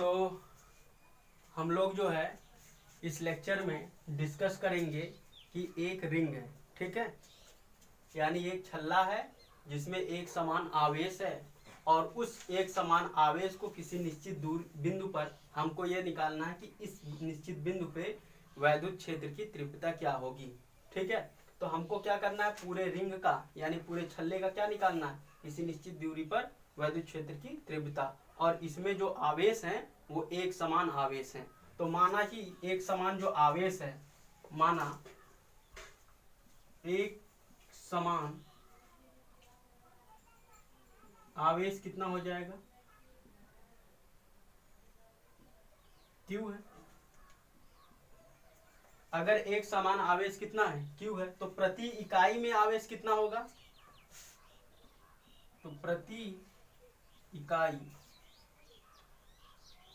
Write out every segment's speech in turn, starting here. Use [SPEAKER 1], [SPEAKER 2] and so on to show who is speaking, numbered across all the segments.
[SPEAKER 1] तो हम लोग जो है इस लेक्चर में डिस्कस करेंगे कि एक रिंग है, ठीक है, यानी एक छल्ला है जिसमें एक समान आवेश है और उस एक समान आवेश को किसी निश्चित दूर बिंदु पर हमको ये निकालना है कि इस निश्चित बिंदु पे वैद्युत क्षेत्र की तीव्रता क्या होगी, ठीक है। तो हमको क्या करना है, पूरे रिंग का यानी पूरे छल्ले का क्या निकालना है, किसी निश्चित दूरी पर वैद्युत क्षेत्र की तीव्रता, और इसमें जो आवेश हैं वो एक समान आवेश हैं। तो माना कि एक समान जो आवेश है, माना एक समान आवेश कितना हो जाएगा, क्यू है। अगर एक समान आवेश कितना है, क्यू है, तो प्रति इकाई में आवेश कितना होगा, तो प्रति इकाई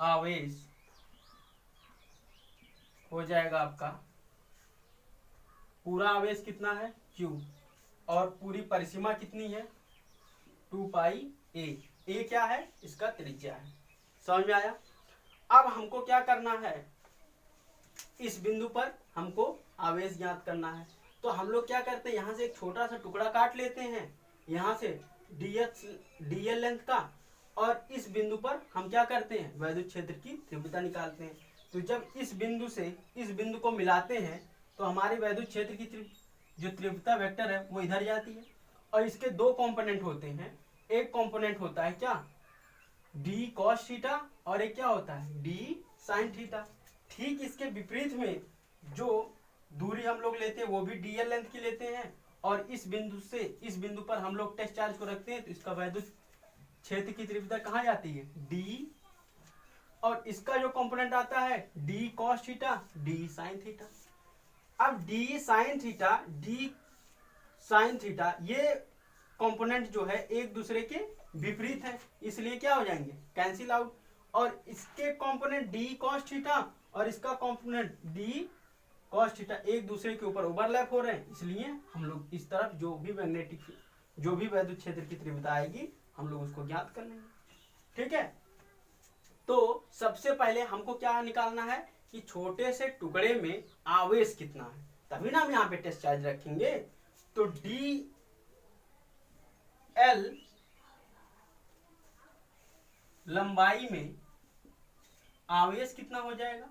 [SPEAKER 1] आवेश हो जाएगा आपका, पूरा आवेश कितना है, क्यू, और पूरी परिसीमा कितनी है, 2 पाई ए क्या है, इसका त्रिज्या है। समझ में आया। अब हमको क्या करना है, इस बिंदु पर हमको आवेश ज्ञात करना है। तो हम लोग क्या करते हैं, यहाँ से एक छोटा सा टुकड़ा काट लेते हैं, यहाँ से डीएल लेंथ का, और इस बिंदु पर हम क्या करते हैं, वैद्युत क्षेत्र की तीव्रता निकालते हैं। तो जब इस बिंदु से इस बिंदु को मिलाते हैं तो हमारे वैद्युत क्षेत्र की जो तीव्रता वेक्टर है वो इधर जाती है। और इसके दो कंपोनेंट होते हैं, एक कंपोनेंट होता है क्या, डी कॉस थीटा, और एक क्या होता है, डी साइन थीटा। ठीक इसके विपरीत में जो दूरी हम लोग लेते हैं वो भी डीएल लेंथ की लेते हैं, और इस बिंदु से इस बिंदु पर हम लोग टेस्ट चार्ज को रखते हैं, तो इसका वैद्युत क्षेत्र की तीव्रता कहाँ जाती है, डी, और इसका जो कंपोनेंट आता है d cos theta, d sine theta. अब d sine theta, d sine theta, ये कंपोनेंट जो है एक दूसरे के विपरीत है, इसलिए क्या हो जाएंगे, कैंसिल आउट। और इसके कंपोनेंट डी कॉस थीटा और इसका कंपोनेंट डी कॉस थीटा एक दूसरे के ऊपर ओवरलैप हो रहे हैं, इसलिए हम लोग इस तरफ जो भी मैग्नेटिक जो भी वैद्युत क्षेत्र की तीव्रता आएगी हम लोग उसको ज्ञात कर लेंगे, ठीक है। तो सबसे पहले हमको क्या निकालना है कि छोटे से टुकड़े में आवेश कितना है, तभी ना हम यहाँ पे टेस्ट चार्ज रखेंगे। तो डी एल लंबाई में आवेश कितना हो जाएगा,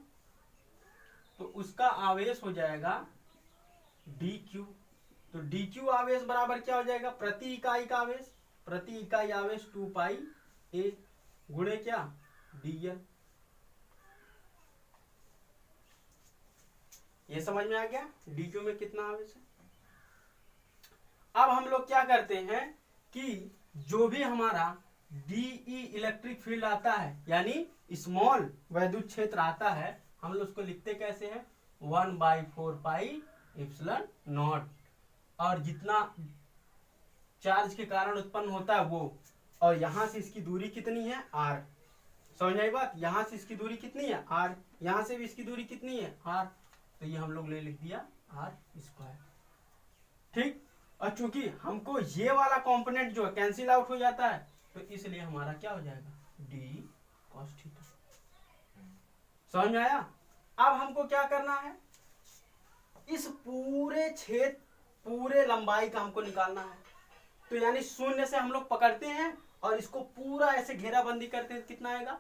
[SPEAKER 1] तो उसका आवेश हो जाएगा डी क्यू। तो डी क्यू आवेश बराबर क्या हो जाएगा, प्रति इकाई का आवेश, प्रति इकाई आवेश 2 पाई ए गुणे क्या, डीएल। ये समझ में आ गया डी क्यू में कितना आवेश है। अब हम लोग क्या करते हैं कि जो भी हमारा डीई इलेक्ट्रिक फील्ड आता है यानी स्मॉल वैद्युत क्षेत्र आता है, हम लोग उसको लिखते कैसे हैं, 1/4 पाई एप्सिलॉन नॉट, और जितना चार्ज के कारण उत्पन्न होता है वो, और यहां से इसकी दूरी कितनी है, आर। समझ आई बात, यहां से इसकी दूरी कितनी है, आर, यहां से भी इसकी दूरी कितनी है, आर, तो ये हम लोग ले लिख दिया आर स्क्वायर, ठीक। और चूंकि हमको ये वाला कंपोनेंट जो है कैंसिल आउट हो जाता है, तो इसलिए हमारा क्या हो जाएगा, डी कॉस थीटा। समझ में आया। अब हमको क्या करना है, इस पूरे क्षेत्र पूरे लंबाई का हमको निकालना है। तो यानी शून्य से हम लोग पकड़ते हैं और इसको पूरा ऐसे घेराबंदी करते हैं, कितना आएगा,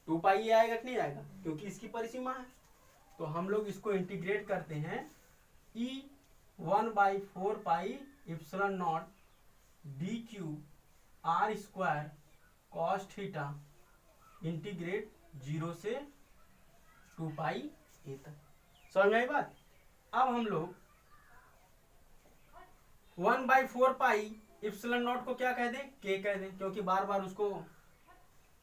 [SPEAKER 1] 2 पाई आएगा कि नहीं आएगा, क्योंकि इसकी परिसीमा है। तो हम लोग इसको इंटीग्रेट करते हैं, ई 1/4 pi epsilon not D Q R square cos theta integrate 0 से 2 पाई ए तक। समझ में आई बात। अब हम लोग 1/4 पाई एप्सिलॉन नॉट को क्या कह दें, के कह दें, क्योंकि बार बार उसको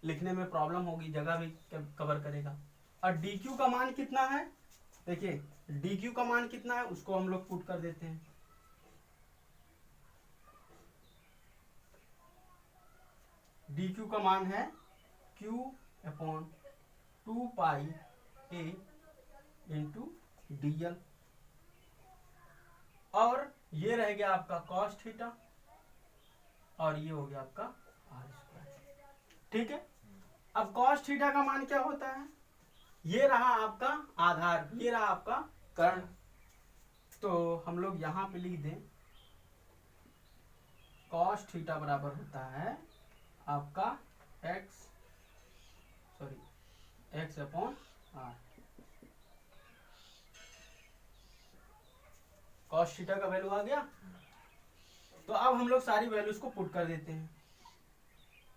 [SPEAKER 1] लिखने में प्रॉब्लम होगी, जगह भी कवर करेगा। और डी क्यू का मान कितना है, देखिए डी क्यू का मान कितना है उसको हम लोग पुट कर देते हैं, डी क्यू का मान है Q/2 पाई ए इंटू डीएल, और ये रह गया आपका कॉस थीटा, और ये हो गया आपका आर स्क्वायर, ठीक है। अब कॉस थीटा का मान क्या होता है, ये रहा आपका आधार, ये रहा आपका कर्ण। तो हम लोग यहां पे लिख दें कॉस थीटा बराबर होता है आपका x upon R. Cos theta का वैल्यू आ गया। तो अब हम लोग सारी वैल्यूज को पुट कर देते हैं।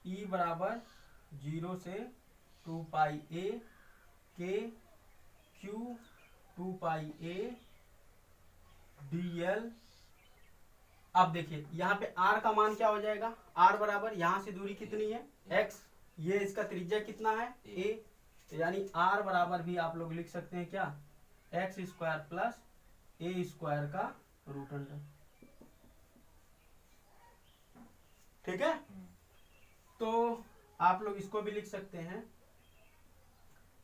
[SPEAKER 1] E बराबर 0 से 2 पाई a के Q 2 पाई a dl। अब देखिए यहाँ पे r का मान क्या हो जाएगा, r बराबर यहाँ से दूरी कितनी है x, ये इसका त्रिज्या कितना है a, तो यानी r बराबर भी आप लोग लिख सकते हैं क्या, x square plus a square का रूट अंडर। ठीक है, तो आप लोग इसको भी लिख सकते हैं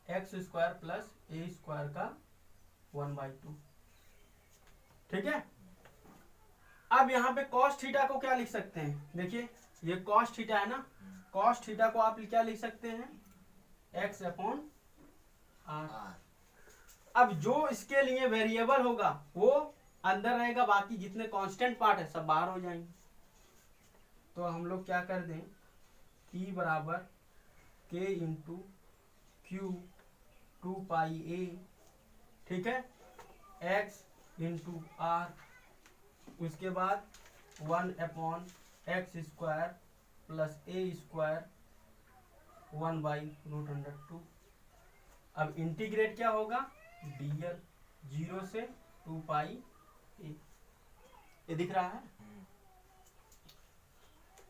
[SPEAKER 1] एक्स स्क्वायर प्लस ए स्क्वायर का 1/2। ठीक है, अब यहाँ पे कॉस थीटा को क्या लिख सकते हैं, देखिए ये कॉस थीटा है ना, कॉस थीटा को आप क्या लिख सकते हैं, एक्स अपॉन आर। अब जो इसके लिए वेरिएबल होगा वो अंदर रहेगा, बाकी जितने कांस्टेंट पार्ट है सब बाहर हो जाएंगे। तो हम लोग क्या कर दें, E बराबर K into Q 2 pi a, ठीक है, x इंटू आर, उसके बाद 1 upon x square plus a square 1/√2। अब इंटीग्रेट क्या होगा, dl 0 से 2 पाई a, ये दिख रहा है।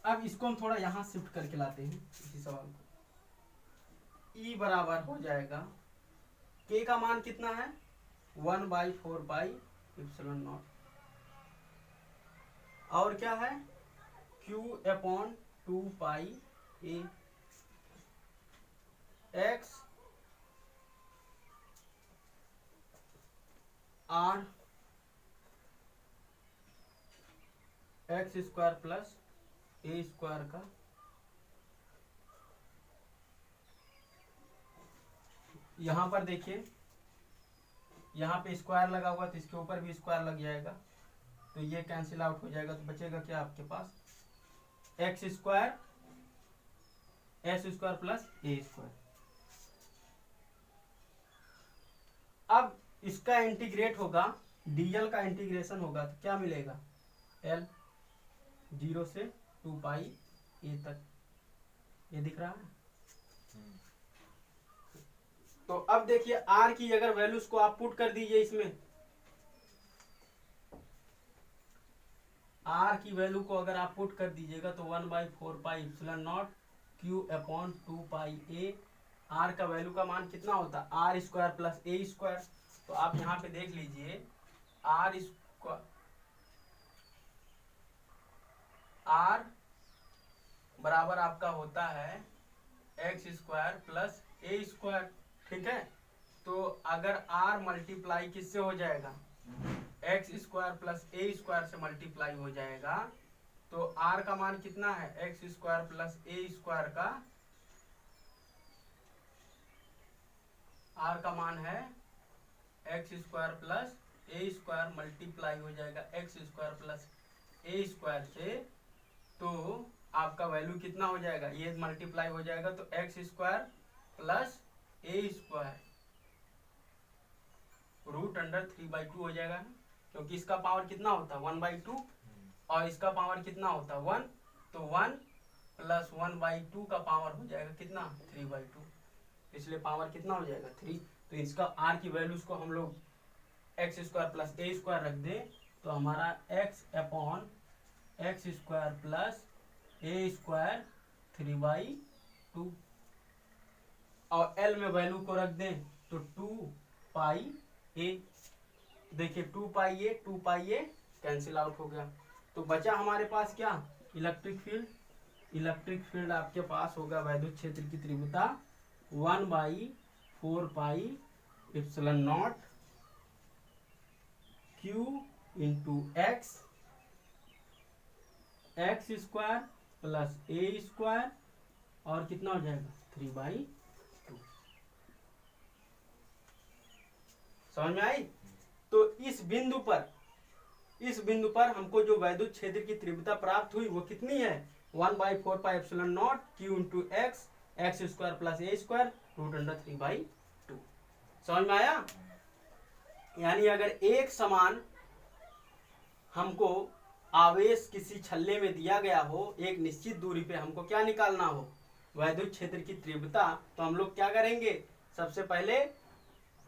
[SPEAKER 1] अब इसको हम थोड़ा यहाँ शिफ्ट करके लाते हैं इसी सवाल को। E बराबर हो जाएगा K का मान कितना है 1/4 पाई एप्सिलॉन नॉट, और क्या है Q upon 2 pi a, x r x square plus A square का, यहां पर देखिए यहाँ पे स्क्वायर लगा हुआ तो इसके ऊपर भी स्क्वायर लग जाएगा, तो ये कैंसिल आउट हो जाएगा। तो बचेगा क्या आपके पास, x square s square plus ए स्क्वायर। अब इसका इंटीग्रेट होगा, डीएल का इंटीग्रेशन होगा तो क्या मिलेगा, एल 0 से 2 पाई ए तक, ये दिख रहा है। तो अब देखिए आर की अगर वैल्यूज को आप पुट कर दीजिए इसमें, आर की वैल्यू को अगर आप पुट कर दीजिएगा तो 1/4 pi epsilon naught Q upon 2 pi A, R का वैल्यू का मान कितना होता है आर स्क्वायर प्लस ए स्क्वायर। तो आप यहाँ पे देख लीजिए आर बराबर आपका होता है एक्स स्क्वायर प्लस ए स्क्वायर। ठीक है, तो अगर r मल्टीप्लाई किससे हो जाएगा, एक्स स्क्वायर प्लस ए स्क्वायर से मल्टीप्लाई हो जाएगा, तो r का मान कितना है एक्स स्क्वायर प्लस ए स्क्वायर का, r का मान है एक्स स्क्वायर प्लस ए स्क्वायर मल्टीप्लाई हो जाएगा एक्स स्क्वायर प्लस ए स्क्वायर से, तो आपका वैल्यू कितना हो जाएगा, ये मल्टीप्लाई हो जाएगा तो एक्स स्क्वायर प्लस ए स्क्वायर √3/2 हो जाएगा, क्योंकि इसका पावर कितना होता है 1/2 और इसका पावर कितना होता है 1, तो 1 प्लस 1/2 का पावर हो जाएगा कितना 3/2, इसलिए पावर कितना हो जाएगा 3। तो इसका आर की वैल्यूज को हम लोग एक्स स्क्वायर प्लस ए स्क्वायर रख दें तो हमारा x upon x square plus ए स्क्वायर 3/2, और एल में वैल्यू को रख दें तो 2 पाई ए, देखिए 2 पाई ए कैंसिल आउट हो गया। तो बचा हमारे पास क्या, इलेक्ट्रिक फील्ड। इलेक्ट्रिक फील्ड आपके पास होगा वैद्युत क्षेत्र की तीव्रता 1/4 pi epsilon naught Q into x square plus ए स्क्वायर, और कितना हो जाएगा 3/2। समझ में आई? तो इस बिंदु पर हमको जो वैद्युत क्षेत्र की तीव्रता प्राप्त हुई वो कितनी है? 1/4πε0 q into x square plus ए स्क्वायर √3/2। समझ में आया? यानी अगर एक समान हमको आवेश किसी छल्ले में दिया गया हो, एक निश्चित दूरी पे हमको क्या निकालना हो? वैद्युत क्षेत्र की तीव्रता। तो हम लोग क्या करेंगे? सबसे पहले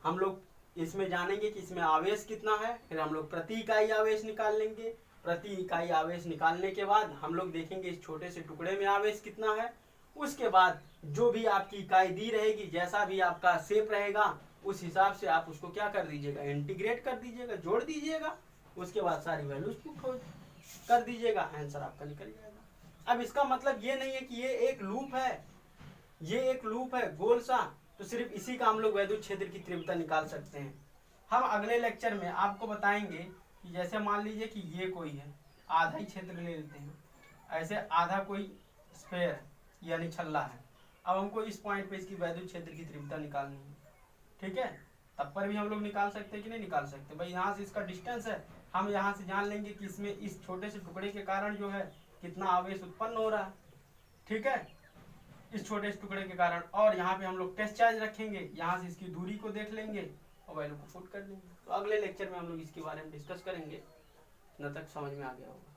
[SPEAKER 1] हम लोग इसमें जानेंगे कि इसमें आवेश कितना है, फिर हम लोग प्रति इकाई आवेश निकाल लेंगे। प्रति इकाई आवेश निकालने के बाद हम लोग देखेंगे इस छोटे से टुकड़े में आवेश कितना है। उसके बाद जो भी आपकी इकाई दी रहेगी, जैसा भी आपका शेप रहेगा, उस हिसाब से आप उसको क्या कर दीजिएगा? इंटीग्रेट कर दीजिएगा, जोड़ दीजिएगा। उसके बाद सारी वैल्यूज पुट कर दीजिएगा, आंसर आपका निकल जाएगा। अब इसका मतलब ये नहीं है कि ये एक लूप है गोल सा, तो सिर्फ इसी का हम लोग वैद्युत क्षेत्र की तीव्रता निकाल सकते हैं। हम अगले लेक्चर में आपको बताएंगे कि जैसे मान लीजिए कि ये कोई है, आधा ही क्षेत्र ले लेते हैं, ऐसे आधा कोई स्फेयर यानी छल्ला है। अब हमको इस पॉइंट पे इसकी वैद्युत क्षेत्र की तीव्रता निकालनी है, ठीक है? तब पर भी हम लोग निकाल सकते हैं कि नहीं निकाल सकते? भाई यहाँ से इसका डिस्टेंस है, हम यहाँ से जान लेंगे कि इसमें इस छोटे से टुकड़े के कारण जो है कितना आवेश उत्पन्न हो रहा है, ठीक है, इस छोटे से टुकड़े के कारण। और यहाँ पे हम लोग टेस्ट चार्ज रखेंगे, यहाँ से इसकी दूरी को देख लेंगे और वैल्यू को पुट कर देंगे। तो अगले लेक्चर में हम लोग इसके बारे में डिस्कस करेंगे। न तक समझ में आ गया होगा।